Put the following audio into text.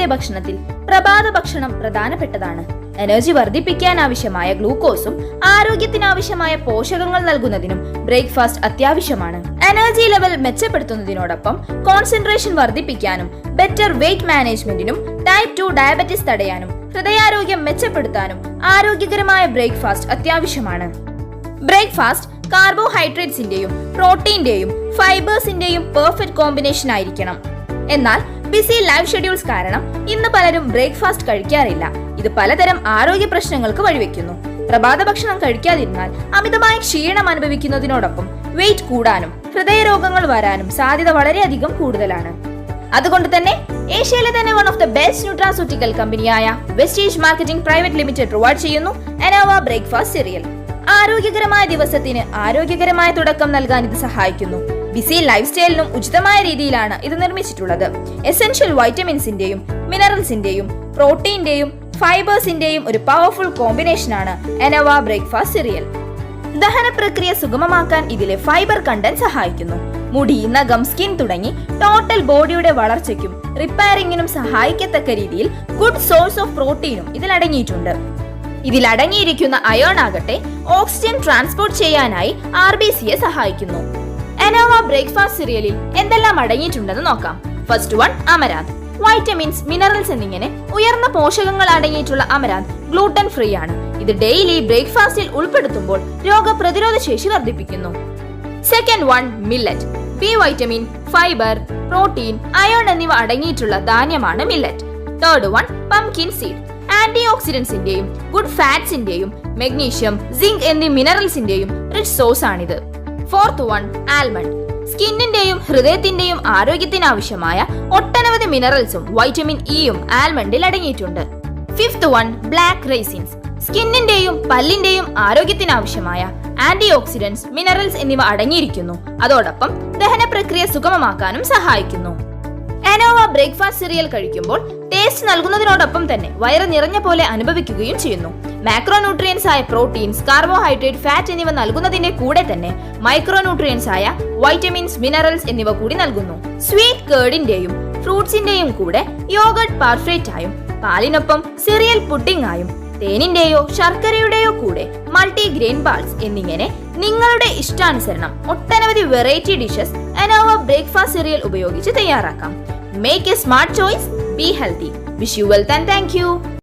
ഇന്നത്തെ ഭക്ഷണത്തിൽ പ്രഭാത ഭക്ഷണം പ്രധാനപ്പെട്ടതാണ്. എനർജി വർദ്ധിപ്പിക്കാൻ ആവശ്യമായ ഗ്ലൂക്കോസും ആരോഗ്യത്തിനാവശ്യമായ പോഷകങ്ങൾ നൽകുന്നതിനും ബ്രേക്ക്ഫാസ്റ്റ് അത്യാവശ്യമാണ്. എനർജി ലെവൽ മെച്ചപ്പെടുത്തുന്നതിനോടൊപ്പം കോൺസെൻട്രേഷൻ വർദ്ധിപ്പിക്കാനും ബെറ്റർ വെയിറ്റ് മാനേജ്മെന്റിനും ടൈപ്പ് 2 ഡയബറ്റിസ് തടയാനും ഹൃദയാരോഗ്യം മെച്ചപ്പെടുത്താനും ആരോഗ്യകരമായ ബ്രേക്ക്ഫാസ്റ്റ് അത്യാവശ്യമാണ്. ബ്രേക്ക്ഫാസ്റ്റ് കാർബോഹൈഡ്രേറ്റ്സിന്റെയും പ്രോട്ടീന്റെയും ഫൈബേഴ്സിന്റെയും പെർഫെക്റ്റ് കോമ്പിനേഷൻ ആയിരിക്കണം. എന്നാൽ ബിസി ലൈഫ് ഷെഡ്യൂൾസ് കാരണം ഇന്ന് പലരും ബ്രേക്ക്ഫാസ്റ്റ് കഴിക്കാറില്ല. ഇത് പലതരം ആരോഗ്യ പ്രശ്നങ്ങൾക്ക് വഴിവെക്കുന്നു. പ്രഭാത ഭക്ഷണം കഴിക്കാതിരുന്നാൽ അമിതമായ ക്ഷീണം അനുഭവിക്കുന്നതിനോടൊപ്പം വെയിറ്റ് കൂടാനും ഹൃദയരോഗങ്ങൾ വരാനും സാധ്യത വളരെയധികം കൂടുതലാണ്. അതുകൊണ്ട് തന്നെ ഏഷ്യയിലെ തന്നെ one of the best nutraceutical കമ്പനിയായ Vestige marketing private limited provide ചെയ്യുന്നു എനോവ ബ്രേക്ക്ഫാസ്റ്റ് സീരിയൽ. ആരോഗ്യകരമായ ദിവസത്തിന് ആരോഗ്യകരമായ തുടക്കം നൽകാൻ ഇത് സഹായിക്കുന്നു. ബിസി ലൈഫ് സ്റ്റൈലിനും ഉചിതമായ രീതിയിലാണ് ഇത് നിർമ്മിച്ചിട്ടുള്ളത്. എസെൻഷ്യൽ വൈറ്റമിൻസിന്റെയും മിനറൽസിന്റെയും പ്രോട്ടീന്റെയും ഫൈബേഴ്സിന്റെയും ഒരു പവർഫുൾ കോമ്പിനേഷനാണ് എനോവ ബ്രേക്ക്ഫാസ്റ്റ് സീരിയൽ. ദഹന പ്രക്രിയ സുഗമമാക്കാൻ ഇതിലെ ഫൈബർ കണ്ടന്റ് സഹായിക്കുന്നു. മുടി, നഖം, സ്കിൻ തുടങ്ങി ടോട്ടൽ ബോഡിയുടെ വളർച്ചയ്ക്കും റിപ്പയറിംഗിനും സഹായിക്കത്തക്ക രീതിയിൽ ഗുഡ് സോഴ്സ് ഓഫ് പ്രോട്ടീനും ഇതിൽ അടങ്ങിയിട്ടുണ്ട്. ഇതിൽ അടങ്ങിയിരിക്കുന്ന അയേൺ ആകട്ടെ ഓക്സിജൻ ട്രാൻസ്പോർട്ട് ചെയ്യാനായി RBCയെ സഹായിക്കുന്നു. എനോവ ബ്രേക്ക്ഫാസ്റ്റ് സീരിയലിൽ എന്തെല്ലാം അടങ്ങിയിട്ടുണ്ടെന്ന് നോക്കാം. First one, amaranth. Vitamins, minerals എന്നിങ്ങനെ ഉയർന്ന പോഷകങ്ങൾ അടങ്ങിയിട്ടുള്ള അമരാന്ത് ഗ്ലൂട്ടൻ ഫ്രീ ആണ്. ഇത് ഡെയിലി ബ്രേക്ക്ഫാസ്റ്റിൽ ഉൾപ്പെടുത്തുമ്പോൾ രോഗപ്രതിരോധ ശേഷി വർദ്ധിപ്പിക്കുന്നു. Second one, millet. B vitamin, fibre, protein, iron എന്നിവ അടങ്ങിയിട്ടുള്ള ധാന്യമാണ് millet. Third one, pumpkin seed. ആന്റി ഓക്സിഡന്റ്സിന്റെയും ഗുഡ് ഫാറ്റ്സിന്റെയും മെഗ്നീഷ്യം, സിങ്ക് എന്നീ മിനറൽസിന്റെയും റിച്ച് സോഴ്സ് ആണിത്. Fourth one, almond. സ്കിന്നിന്റെയും ഹൃദയത്തിന്റെയും ആരോഗ്യത്തിനാവശ്യമായ ഒട്ടനവധി മിനറൽസും വൈറ്റമിൻ ഇയും ആൽമണ്ടിൽ അടങ്ങിയിട്ടുണ്ട്. Fifth one, black raisins. സ്കിന്നിന്റെയും പല്ലിന്റെയും ആരോഗ്യത്തിനാവശ്യമായ ആന്റി ഓക്സിഡന്റ്സ്, മിനറൽസ് എന്നിവ അടങ്ങിയിരിക്കുന്നു. അതോടൊപ്പം ദഹന പ്രക്രിയ സുഗമമാക്കാനും സഹായിക്കുന്നു. എനോവ ബ്രേക്ക്ഫാസ്റ്റ് സീരിയൽ കഴിക്കുമ്പോൾ ടേസ്റ്റ് നൽകുന്നതിനോടൊപ്പം തന്നെ വയറ് നിറഞ്ഞ പോലെ അനുഭവിക്കുകയും ചെയ്യുന്നു. മാക്രോന്യൂട്രിയൻസ് ആയ പ്രോട്ടീൻസ്, കാർബോഹൈഡ്രേറ്റ്, ഫാറ്റ് എന്നിവ നൽകുന്നതിന്റെ കൂടെ തന്നെ മൈക്രോന്യൂട്രിയൻസ് ആയ വൈറ്റമിൻസ്, മിനറൽസ് എന്നിവ കൂടി നൽകുന്നു. സ്വീറ്റ് കേർഡിന്റെയും ഫ്രൂട്ട്സിന്റെയും കൂടെ യോഗർട്ട് പാർഫേറ്റ് ആയും പാലിനൊപ്പം സിറിയൽ പുഡിംഗ് ആയും തേനിന്റെയോ ശർക്കരയുടെയോ കൂടെ മൾട്ടിഗ്രെയിൻ ബാൾസ് എന്നിങ്ങനെ നിങ്ങളുടെ ഇഷ്ടാനുസരണം ഒട്ടനവധി വെറൈറ്റി ഡിഷസ് എനോവ ബ്രേക്ക്ഫാസ്റ്റ് സീരിയൽ ഉപയോഗിച്ച് തയ്യാറാക്കാം. Make a smart choice, be healthy. Wish you wealth and thank you.